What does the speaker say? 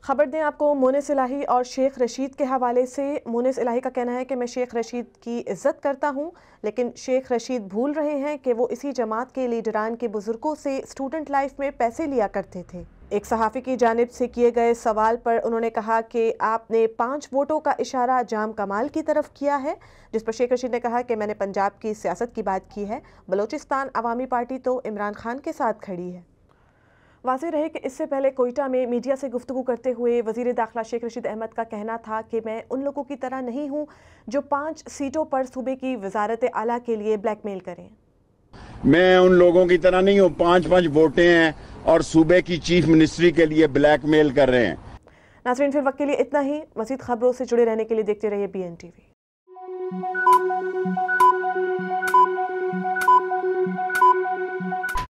खबर दें आपको मोनिस इलाही और शेख रशीद के हवाले से। मोनिस इलाही का कहना है कि मैं शेख रशीद की इज्जत करता हूं, लेकिन शेख रशीद भूल रहे हैं कि वो इसी जमात के लीडरान के बुजुर्गों से स्टूडेंट लाइफ में पैसे लिया करते थे। एक सहाफ़ी की जानिब से किए गए सवाल पर उन्होंने कहा कि आपने 5 वोटों का इशारा जाम कमाल की तरफ किया है, जिस पर शेख रशीद ने कहा कि मैंने पंजाब की सियासत की बात की है, बलोचिस्तान अवामी पार्टी तो इमरान खान के साथ खड़ी है। वाज़ेह रहे कि इससे पहले कोयटा में मीडिया से गुफ्तगू करते हुए वज़ीर दाखिला शेख रशीद अहमद का कहना था कि मैं उन लोगों की तरह नहीं हूँ जो 5 सीटों पर सूबे की वजारत आला के लिए ब्लैकमेल करें। मैं उन लोगों की तरह नहीं हूँ 5-5 वोटें हैं और सूबे की चीफ मिनिस्ट्री के लिए ब्लैकमेल कर रहे हैं। नाज़रीन, फिर वक्त के लिए इतना ही। मज़ीद खबरों से जुड़े रहने के लिए देखते रहिए BN TV।